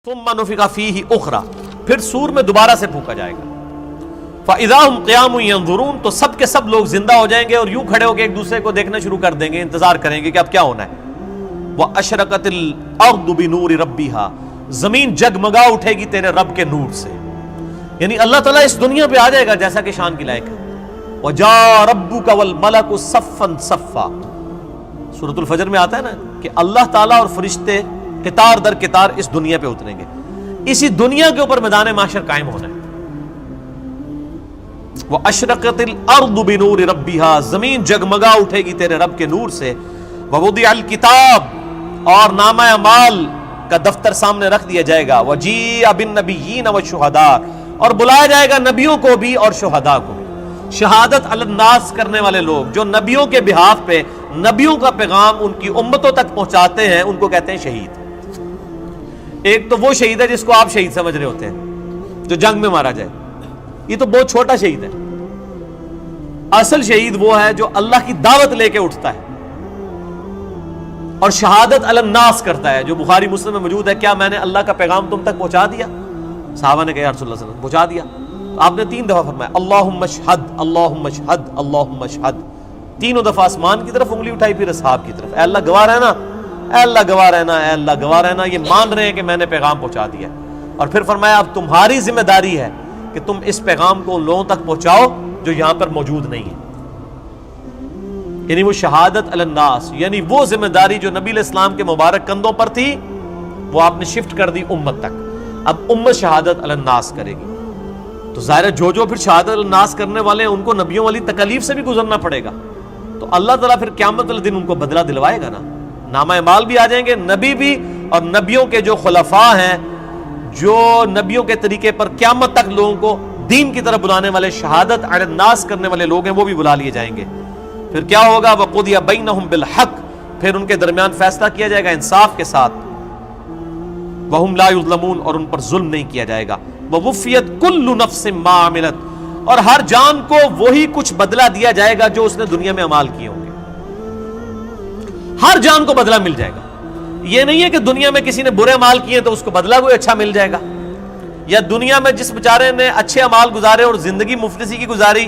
ثم نفخ فیہ اخرى، پھر سور میں دوبارہ سے پھونکا جائے گا. فاذا هم قیام ينظرون، تو سب کے سب لوگ زندہ ہو جائیں گے اور یوں کھڑے ہو کے ایک دوسرے کو دیکھنا شروع کر دیں گے، انتظار کریں گے کہ اب کیا ہونا ہے. واشرقت الارض بنور ربها، زمین جگمگا اٹھے گی تیرے رب کے نور سے. یعنی اللہ تعالیٰ اس دنیا پہ آ جائے گا جیسا کہ شان کی لائق ہے. وجاء ربک والملک صفا صفا، سورۃ الفجر میں آتا ہے نا کہ اللہ تعالیٰ اور فرشتے قطار در قطار اس دنیا پہ اتریں گے. اسی دنیا کے اوپر میدان محشر قائم ہونا ہے. واشرقت الارض بنور ربها، زمین جگمگا اٹھے گی تیرے رب کے نور سے. ووضع الکتاب، اور نامہ اعمال کا دفتر سامنے رکھ دیا جائے گا. وجیء بالنبیین والشہداء، اور بلایا جائے گا نبیوں کو بھی اور شہداء کو بھی. شہادت علی الناس کرنے والے لوگ جو نبیوں کے بہاف پہ نبیوں کا پیغام ان کی امتوں تک پہنچاتے ہیں ان کو کہتے ہیں شہید. ایک تو وہ شہید ہے جس کو آپ شہید سمجھ رہے ہوتے ہیں جو جنگ میں مارا جائے، یہ تو بہت چھوٹا شہید ہے. اصل شہید وہ ہے جو اللہ کی دعوت لے کے اٹھتا ہے اور شہادت علی الناس کرتا ہے، جو بخاری مسلم میں موجود ہے. کیا میں نے اللہ کا پیغام تم تک پہنچا دیا؟ صحابہ نے کہا یا رسول اللہ صلی اللہ علیہ وسلم پہنچا دیا. آپ نے 3 دفعہ فرمایا اللہم اشہد اللہم اشہد اللہم اشہد. تینوں دفعہ آسمان کی طرف انگلی اٹھائی، پھر اصحاب کی طرف. اے اللہ گواہ رہنا، اے اللہ گواہ رہنا، اے اللہ گواہ رہنا. یہ مان رہے ہیں کہ میں نے پیغام پہنچا دیا. اور پھر فرمایا اب تمہاری ذمہ داری ہے کہ تم اس پیغام کو ان لوگوں تک پہنچاؤ جو یہاں پر موجود نہیں ہے. یعنی وہ شہادت علی الناس، یعنی وہ ذمہ داری جو نبی علیہ السلام کے مبارک کندھوں پر تھی وہ آپ نے شفٹ کر دی امت تک. اب امت شہادت علی الناس کرے گی. تو ظاہر ہے جو پھر شہادت علی الناس کرنے والے ہیں ان کو نبیوں والی تکلیف سے بھی گزرنا پڑے گا. تو اللہ تعالیٰ پھر قیامت والے دن ان کو بدلہ دلوائے گا نا. نامہ اعمال بھی آ جائیں گے، نبی بھی، اور نبیوں کے جو خلفاء ہیں جو نبیوں کے طریقے پر قیامت تک لوگوں کو دین کی طرف بلانے والے، شہادت علی الناس کرنے والے لوگ ہیں، وہ بھی بلا لیے جائیں گے. پھر کیا ہوگا؟ وَقُضِيَ بَيْنَهُمْ بِالْحَقِّ، پھر ان کے درمیان فیصلہ کیا جائے گا انصاف کے ساتھ. وَهُمْ لَا يُظْلَمُونَ، اور ان پر ظلم نہیں کیا جائے گا. وَوُفِّيَتْ كُلُّ نَفْسٍ مَّا عَمِلَتْ، اور ہر جان کو وہی کچھ بدلہ دیا جائے گا جو اس نے دنیا میں اعمال کیے ہوں گے. ہر جان کو بدلہ مل جائے گا. یہ نہیں ہے کہ دنیا میں کسی نے برے اعمال کیے تو اس کو بدلہ کوئی اچھا مل جائے گا، یا دنیا میں جس بیچارے نے اچھے اعمال گزارے اور زندگی مفلسی کی گزاری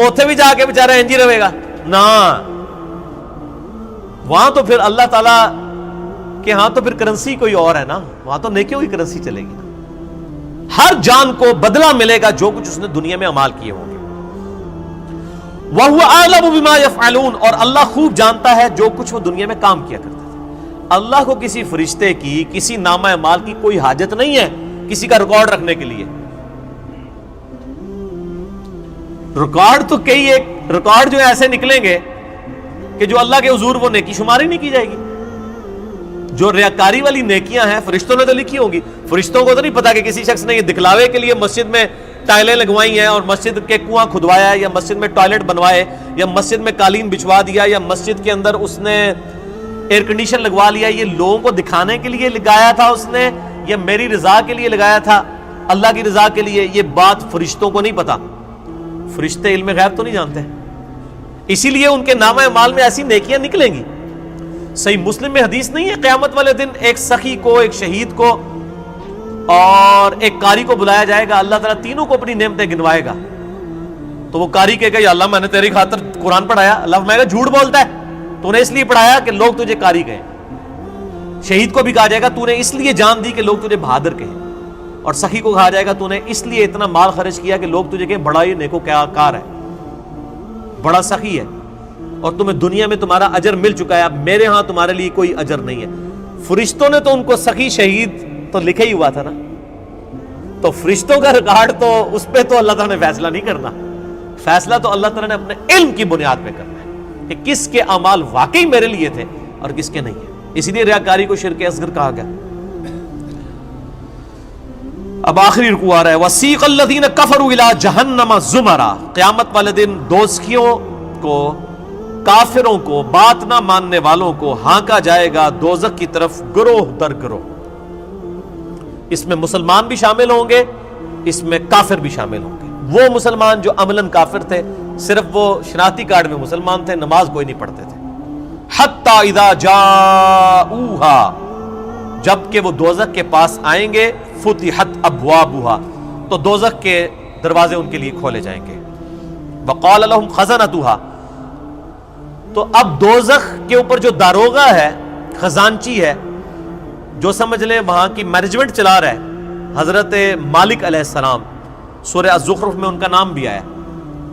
اوتھے بھی جا کے بیچارہ انجی رہے گا نا. وہاں تو پھر اللہ تعالیٰ کہ ہاں تو پھر کرنسی کوئی اور ہے نا، وہاں تو نیکیوں کی کرنسی چلے گی نا. ہر جان کو بدلہ ملے گا جو کچھ اس نے دنیا میں اعمال کیے ہوں گے. وَهُوَ أَعْلَمُ بِمَا يَفْعَلُونَ، اور اللہ خوب جانتا ہے جو کچھ وہ دنیا میں کام کیا کرتے تھے. اللہ کو کسی فرشتے کی، کسی نامہ اعمال کی کوئی حاجت نہیں ہے کسی کا ریکارڈ رکھنے کے لیے. ریکارڈ تو کئی ایک ریکارڈ جو ایسے نکلیں گے کہ جو اللہ کے حضور وہ نیکی شماری نہیں کی جائے گی. جو ریاکاری والی نیکیاں ہیں فرشتوں نے تو لکھی ہوں گی. فرشتوں کو تو نہیں پتا کہ کسی شخص نے یہ دکھلاوے کے لیے مسجد میں ٹائلیں لگوائی ہیں اور مسجد کے کنواں کھدوایا ہے، یا مسجد میں ٹوائلٹ بنوائے، یا مسجد میں قالین بچھوا دیا، یا مسجد کے اندر اس نے ایئر کنڈیشن لگوا لیا. یہ لوگوں کو دکھانے کے لیے لگایا تھا اس نے، یا میری رضا کے لیے لگایا تھا، اللہ کی رضا کے لیے؟ یہ بات فرشتوں کو نہیں پتا. فرشتے علم غیب تو نہیں جانتے، اسی لیے ان کے نامہ اعمال میں ایسی نیکیاں نکلیں گی. صحیح مسلم میں حدیث نہیں ہے قیامت والے دن ایک سخی کو، ایک شہید کو اور ایک قاری کو بلایا جائے گا. اللہ تعالیٰ تینوں کو اپنی نعمتیں گنوائے گا. تو وہ قاری کہے گا یا اللہ میں نے تیری خاطر قرآن پڑھایا. اللہ فرمائے گا جھوٹ بولتا ہے، تو نے اس لیے پڑھایا کہ لوگ تجھے قاری کہیں. شہید کو بھی کہا جائے گا تو نے اس لیے جان دی کہ لوگ تجھے بہادر کہیں. اور سخی کو کہا جائے گا تو نے اس لیے اتنا مال خرچ کیا کہ لوگ تجھے کہیں بڑا ہی نیکوکار ہے، بڑا سخی ہے، اور تمہیں دنیا میں تمہارا اجر مل چکا ہے، اب میرے ہاں تمہارے لیے کوئی اجر نہیں ہے. فرشتوں نے تو ان کو سخی شہید تو لکھا ہی ہوا تھا نا. تو فرشتوں کا ریکارڈ تو اس پہ تو اللہ تعالیٰ نے فیصلہ نہیں کرنا. فیصلہ تو اللہ تعالیٰ نے اپنے علم کی بنیاد پہ کرنا ہے کہ کس کے اعمال واقعی میرے لیے تھے اور کس کے نہیں ہے. اسی لیے ریاکاری کو شرک اصغر کہا گیا. اب آخری رکوع آ رہا ہے وَسِيقَ الَّذِينَ كَفَرُوا إِلَىٰ جَهَنَّمَ زُمَرًا. قیامت والے دن دوزخیوں کو، کافروں کو، بات نہ ماننے والوں کو ہانکا جائے گا دوزخ کی طرف گروہ در گروہ. اس میں مسلمان بھی شامل ہوں گے، اس میں کافر بھی شامل ہوں گے. وہ مسلمان جو عملاً کافر تھے، صرف وہ شناختی کارڈ میں مسلمان تھے، نماز کوئی نہیں پڑھتے تھے. حَتَّى إِذَا جَاءُوهَا، جب کہ وہ دوزخ کے پاس آئیں گے فتحت ابوابها، تو دوزخ کے دروازے ان کے لیے کھولے جائیں گے. وقال لهم خزنتها، تو اب دوزخ کے اوپر جو داروغہ ہے، خزانچی ہے، جو سمجھ لیں وہاں کی مینجمنٹ چلا رہا ہے، حضرت مالک علیہ السلام، سورہ الزخرف میں ان کا نام بھی آیا.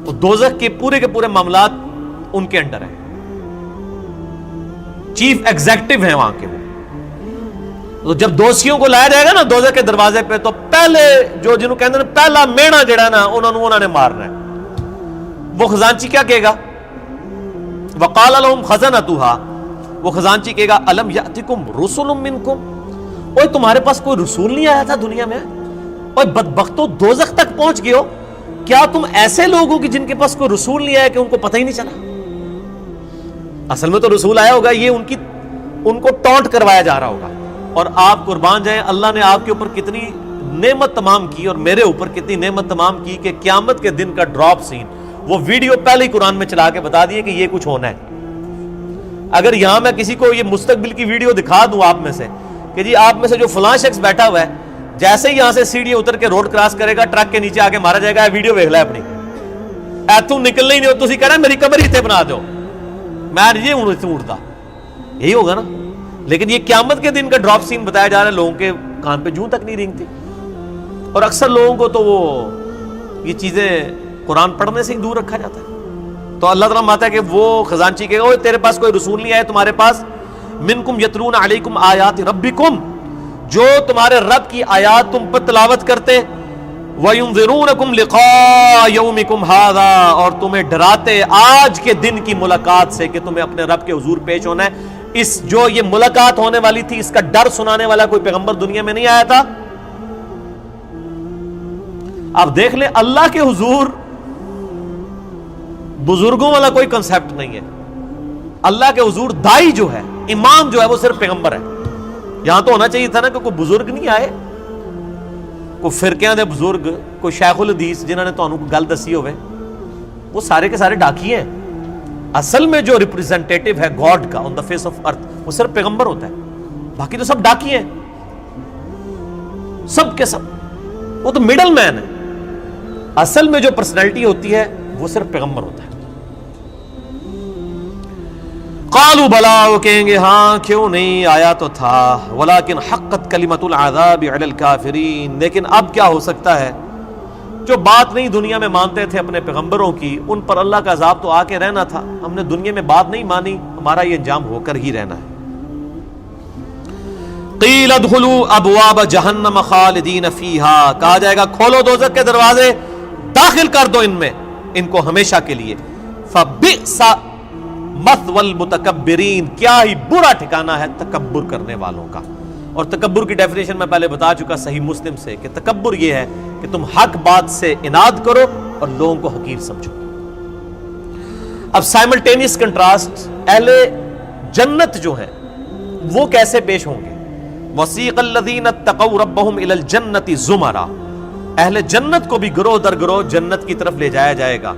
تو دوزخ کے پورے معاملات ان کے انڈر ہیں، چیف ایگزیکٹو ہیں وہاں کے وہ. تو جب دوزخیوں کو لایا جائے گا نا دوزخ کے دروازے پہ، تو پہلے جو جنہوں کہتے ہیں پہلا مینا جڑا نا انہوں نے مارنا ہے. وہ خزانچی کیا کہے گا؟ وقال لهم خزنتها، وہ خزانچی کہے گا الم یاتکم رسل منکم، اوے تمہارے پاس کوئی رسول نہیں آیا تھا دنیا میں؟ اوے بدبختو دوزخ تک پہنچ گئے ہو، کیا تم ایسے لوگ ہو کہ جن کے پاس کوئی رسول نہیں آیا کہ ان کو پتہ ہی نہیں چلا؟ اصل میں تو رسول آیا ہوگا، یہ ان کو ٹونٹ کروایا جا رہا ہوگا. اور آپ قربان جائیں، اللہ نے آپ کے اوپر کتنی نعمت تمام کی اور میرے اوپر کتنی نعمت تمام کی کہ قیامت کے دن کا ڈراپ سین وہ ویڈیو پہلے ہی قرآن میں چلا کے بتا دیے کہ یہ کچھ ہونا ہے. اگر یہاں میں کسی کو یہ مستقبل کی ویڈیو دکھا دوں آپ میں سے کہ جی آپ میں سے جو فلاں شخص بیٹھا ہوا ہے جیسے ہی یہاں سے سیڑھی اتر کے روڈ کراس کرے گا ٹرک کے نیچے آ کے مارا جائے گا، ویڈیو دیکھ لے اپنی، ایتھوں نکلنا ہی نہیں ہو، تسی کہہ رہے میری قبر ہی تے بنا دو، میں یہ ہوں اٹھتا، یہی ہوگا نا. لیکن یہ قیامت کے دن کا ڈراپ سین بتایا جا رہا ہے، لوگوں کے کان پہ جوں تک نہیں رینگتی. اور اکثر لوگوں کو تو وہ یہ چیزیں قرآن پڑھنے سے ہی دور رکھا جاتا ہے. تو اللہ تعالیٰ ماتا ہے کہ وہ خزانچی کہے گا تیرے پاس کوئی رسول نہیں آئے تمہارے پاس، منکم یتلون علیکم آیات ربکم، جو تمہارے رب کی آیات تم پر تلاوت کرتے، وینذرونکم لقاء یومکم ھذا، اور تمہیں ڈراتے آج کے دن کی ملاقات سے کہ تمہیں اپنے رب کے حضور پیش ہونا ہے. اس جو یہ ملاقات ہونے والی تھی اس کا ڈر سنانے والا کوئی پیغمبر دنیا میں نہیں آیا تھا. آپ دیکھ لیں اللہ کے حضور بزرگوں والا کوئی کنسپٹ نہیں ہے. اللہ کے حضور دائی جو ہے، امام جو ہے، وہ صرف پیغمبر ہے. یہاں تو ہونا چاہیے تھا نا کہ کوئی بزرگ نہیں آئے، کوئی فرقیاں دے بزرگ، کوئی شیخ الحدیث جنہوں نے تانوں گل دسی ہوئے. وہ سارے کے سارے ڈاکی ہیں. اصل میں جو ریپریزنٹیٹیو ہے گاڈ کا آن دا فیس آف ارتھ وہ صرف پیغمبر ہوتا ہے، باقی تو سب ڈاکی ہیں، سب کے سب. وہ تو مڈل مین ہے. اصل میں جو پرسنالٹی ہوتی ہے وہ صرف پیغمبر ہوتا ہے. قالوا بلا، وہ کہیں گے ہاں کیوں نہیں آیا تو تھا، ولکن حقت کلمۃ العذاب علی الکافرین، لیکن اب کیا ہو سکتا ہے جو بات نہیں دنیا میں مانتے تھے اپنے پیغمبروں کی ان پر اللہ کا عذاب تو آ کے رہنا تھا. ہم نے دنیا میں بات نہیں مانی، ہمارا یہ انجام ہو کر ہی رہنا ہے. قیل ادخلوا ابواب جہنم خالدین فیہا، کہا جائے گا کھولو دوزخ کے دروازے، داخل کر دو ان میں ان کو ہمیشہ کے لیے. فبئس مثوى المتکبرین، کیا ہی برا ٹھکانہ ہے تکبر کرنے والوں کا. اور تکبر کی ڈیفینیشن میں پہلے بتا چکا صحیح مسلم سے کہ تکبر یہ ہے کہ تم حق بات سے اناد کرو اور لوگوں کو حقیر سمجھو. اب سائملٹینیس کنٹراسٹ اہل جنت جو ہیں وہ کیسے پیش ہوں گے. وسیق الذین اتقوا ربهم الى الجنۃ زمرا، اہل جنت کو بھی گروہ در گروہ جنت کی طرف لے جایا جائے گا،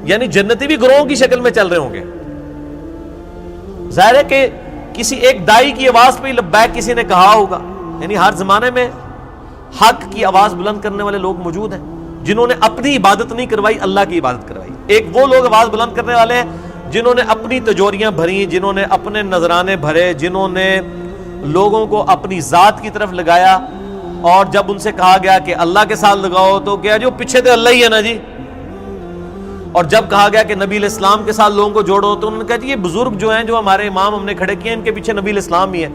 یعنی جنتی بھی گروہوں کی شکل میں چل رہے ہوں گے. ظاہر ہے کہ کسی ایک دائی کی آواز پہ لبیک کسی نے کہا ہوگا، یعنی ہر زمانے میں حق کی آواز بلند کرنے والے لوگ موجود ہیں جنہوں نے اپنی عبادت نہیں کروائی، اللہ کی عبادت کروائی. ایک وہ لوگ آواز بلند کرنے والے ہیں جنہوں نے اپنی تجوریاں بھری، جنہوں نے اپنے نذرانے بھرے، جنہوں نے لوگوں کو اپنی ذات کی طرف لگایا، اور جب ان سے کہا گیا کہ اللہ کے ساتھ لگاؤ تو کیا جو پیچھے تو اللہ ہی ہے نا جی. اور جب کہا گیا کہ نبی علیہ السلام کے ساتھ لوگوں کو جوڑو تو انہوں نے کہا جی یہ بزرگ جو ہیں جو ہمارے امام ہم نے کھڑے کیے ان کے پیچھے نبی علیہ السلام ہی ہے.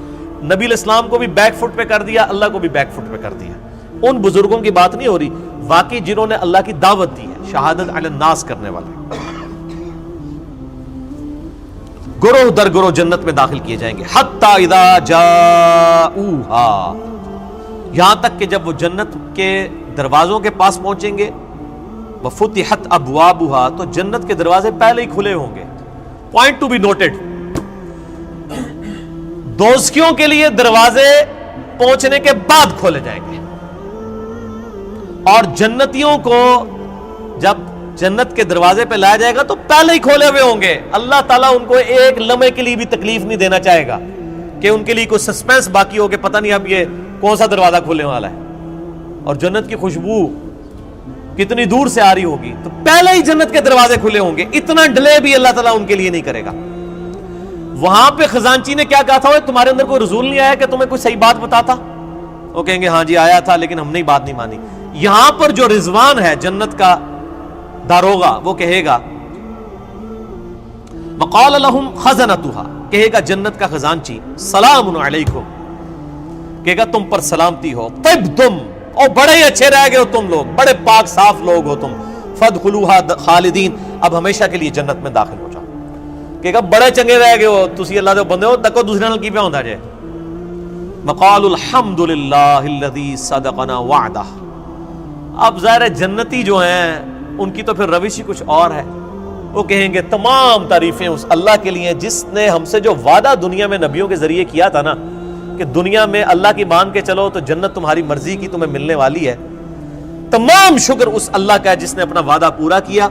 نبی علیہ السلام کو بھی بیک فٹ پہ کر دیا، اللہ کو بھی بیک فٹ پہ کر دیا. ان بزرگوں کی بات نہیں ہو رہی، واقعی جنہوں نے اللہ کی دعوت دی ہے، شہادت علی الناس کرنے والے گروہ در گروہ جنت میں داخل کیے جائیں گے. حتی اذا جاؤہا، یہاں تک کہ جب وہ جنت کے دروازوں کے پاس پہنچیں گے، وفتحت ابوابها، تو جنت کے دروازے پہلے ہی کھلے ہوں گے. پوائنٹ ٹو بی نوٹڈ، دوزخیوں کے لیے دروازے پہنچنے کے بعد کھولے جائیں گے، اور جنتیوں کو جب جنت کے دروازے پہ لایا جائے گا تو پہلے ہی کھولے ہوئے ہوں گے. اللہ تعالیٰ ان کو ایک لمحے کے لیے بھی تکلیف نہیں دینا چاہے گا کہ ان کے لیے کوئی سسپینس باقی ہو کہ پتہ نہیں اب یہ کون سا دروازہ کھلنے والا ہے، اور جنت کی خوشبو کتنی دور سے آ رہی ہوگی، تو پہلے ہی جنت کے دروازے کھلے ہوں گے، اتنا ڈیلے بھی اللہ تعالیٰ ان کے لیے نہیں کرے گا۔ وہاں پہ خزانچی نے کیا کہا تھا، تمہارے اندر کوئی رسول نہیں آیا کہ تمہیں کوئی صحیح بات بتاتا؟ وہ کہیں گے ہاں جی آیا تھا لیکن ہم نے بات نہیں مانی۔ یہاں پر جو رضوان ہے جنت کا داروغہ، وہ کہے گا وقال لهم خزنتها، کہے گا جنت کا خزانچی سلام علیکم، کہے گا تم پر سلامتی ہو، طبتم، اور بڑے ہی اچھے رہ گئے ہو تم لوگ، بڑے پاک صاف لوگ ہو تم، فادخلوها خالدین، اب ہمیشہ کے لیے جنت میں داخل ہو جاؤ۔ کہے گا بڑے چنگے رہ گئے ہو تسی اللہ دے بندے ہو، تکو دوسرے نال کی پہ ہوندا جے۔ وقال الحمد للہ الذی صدقنا وعدہ، اب ظاہر جنتی جو ہیں ان کی تو پھر روش ہی کچھ اور ہے، وہ کہیں گے تمام تعریفیں اس اللہ کے لیے جس نے ہم سے جو وعدہ دنیا میں نبیوں کے ذریعے کیا تھا نا کہ دنیا میں اللہ کی مان کے چلو تو جنت تمہاری مرضی کی تمہیں ملنے والی ہے، تمام شکر اس اللہ کا ہے جس نے اپنا وعدہ پورا کیا۔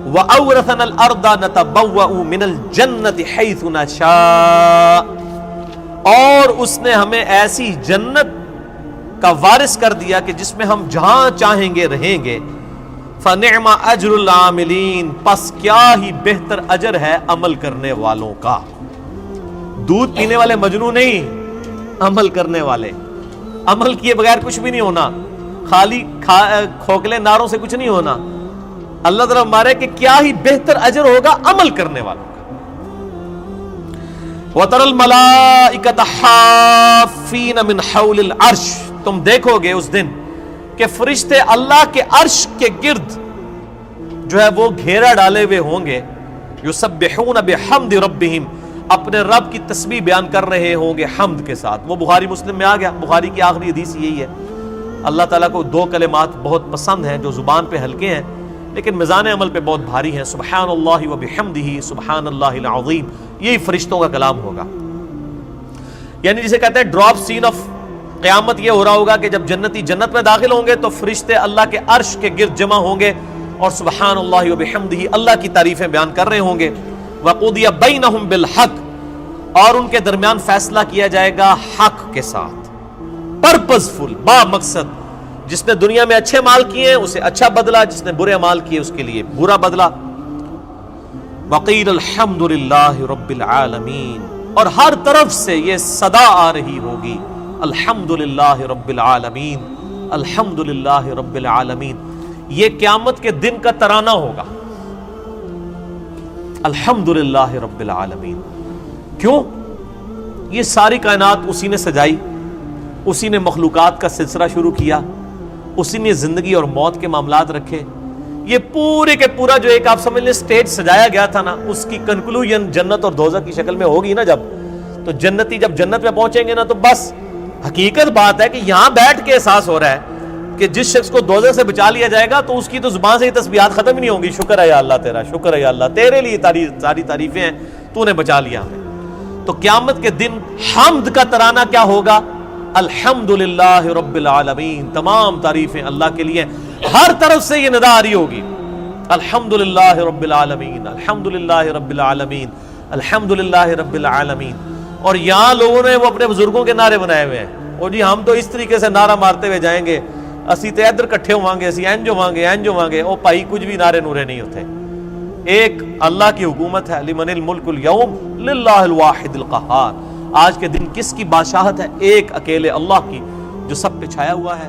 وَأَوْرَثَنَا الْأَرْضَ نَتَبَوَّأُ مِنَ الْجَنَّةِ حَيْثُ نَشَاءُ، اور اس نے ہمیں ایسی جنت کا وارث کر دیا کہ جس میں ہم جہاں چاہیں گے رہیں گے۔ فَنِعْمَ أَجْرُ الْعَامِلِينَ، پس کیا ہی بہتر اجر ہے عمل کرنے والوں کا۔ دودھ پینے والے مجنون نہیں، عمل کرنے والے، عمل کیے بغیر کچھ بھی نہیں ہونا، خالی کھوکھلے نعروں سے کچھ نہیں ہونا۔ اللہ تعالیٰ مارے کہ کیا ہی بہتر اجر ہوگا عمل کرنے والوں کا۔ وَتَرَى الْمَلَائِكَةَ حَافِّينَ مِنْ حَوْلِ الْعَرْشِ، تم دیکھو گے اس دن کہ فرشتے اللہ کے عرش کے گرد جو ہے وہ گھیرا ڈالے ہوئے ہوں گے، یسبحون بحمد ربہم، اپنے رب کی تسبیح بیان کر رہے ہوں گے حمد کے ساتھ۔ وہ بخاری مسلم میں آ گیا، بخاری کی آخری حدیث یہی ہے۔ اللہ تعالیٰ کو دو کلمات بہت پسند ہیں جو زبان پہ ہلکے ہیں لیکن میزان عمل پہ بہت بھاری ہیں، سبحان اللہ و بحمدہ سبحان اللہ العظیم، یہی فرشتوں کا کلام ہوگا۔ یعنی جسے کہتے ہیں ڈراپ سین آف قیامت، یہ ہو رہا ہوگا کہ جب جنتی جنت میں داخل ہوں گے تو فرشتے اللہ کے عرش کے گرد جمع ہوں گے اور سبحان اللہ و بحمدہ اللہ کی تعریفیں بیان کر رہے ہوں گے۔ وَقُضِيَ بَيْنَهُمْ بِالْحَقِّ، اور ان کے درمیان فیصلہ کیا جائے گا حق کے ساتھ، پرپزفل، با مقصد۔ جس نے دنیا میں اچھے مال کیے ہیں اسے اچھا بدلہ، جس نے برے مال کیے اس کے لیے برا بدلہ۔ وَقِيلَ الْحَمْدُ لِلَّهِ رَبِّ الْعَالَمِينَ، اور ہر طرف سے یہ صدا آ رہی ہوگی، الحمدللہ رب العالمین، الحمدللہ رب العالمین۔ یہ قیامت کے دن کا ترانہ ہوگا، الحمدللہ رب العالمین۔ کیوں؟ یہ ساری کائنات اسی نے سجائی، اسی نے مخلوقات کا سلسلہ شروع کیا، اسی نے زندگی اور موت کے معاملات رکھے۔ یہ پورے کے پورا جو ایک آپ سمجھ لیں سٹیج سجایا گیا تھا نا، اس کی کنکلوژن جنت اور دوزخ کی شکل میں ہوگی نا جب، تو جنتی جب جنت میں پہنچیں گے نا تو بس حقیقت بات ہے کہ یہاں بیٹھ کے احساس ہو رہا ہے کہ جس شخص کو دوزخ سے بچا لیا جائے گا تو اس کی تو زبان سے یہ تسبیحات ختم ہی نہیں ہوں گی، شکر ہے یا اللہ تیرا، شکر ہے یا اللہ، تیرے لیے ساری تعریفیں ہیں، تو نے بچا لیا ہمیں۔ تو قیامت کے دن حمد کا ترانہ کیا ہوگا؟ الحمدللہ رب العالمین، تمام تعریفیں اللہ کے لیے، ہر طرف سے یہ ندا آ رہی ہوگی، الحمدللہ رب العالمین، الحمدللہ رب العالمین، الحمدللہ رب العالمین۔ اور یہاں لوگوں نے وہ اپنے بزرگوں کے نعرے بنائے ہوئے ہیں، اور جی ہم تو اس طریقے سے نعرہ مارتے ہوئے جائیں گے، اسی تے ادھر کٹھے ہوئیں گے، اسی اینج ہوئیں گے، او پائی کچھ بھی نعرے نورے نہیں ہوتے۔ ایک اللہ کی حکومت ہے، لمن الملک اليوم للہ الواحد القہار، آج کے دن کس کی بادشاہت ہے؟ ایک اکیلے اللہ کی جو سب پہ چھایا ہوا ہے۔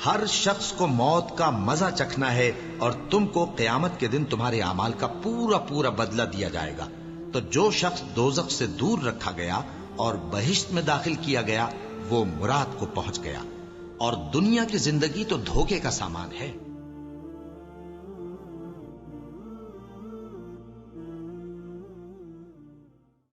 ہر شخص کو موت کا مزہ چکھنا ہے اور تم کو قیامت کے دن تمہارے اعمال کا پورا بدلہ دیا جائے گا۔ تو جو شخص دوزخ سے دور رکھا گیا اور بہشت میں داخل کیا گیا وہ مراد کو پہنچ گیا، اور دنیا کی زندگی تو دھوکے کا سامان ہے۔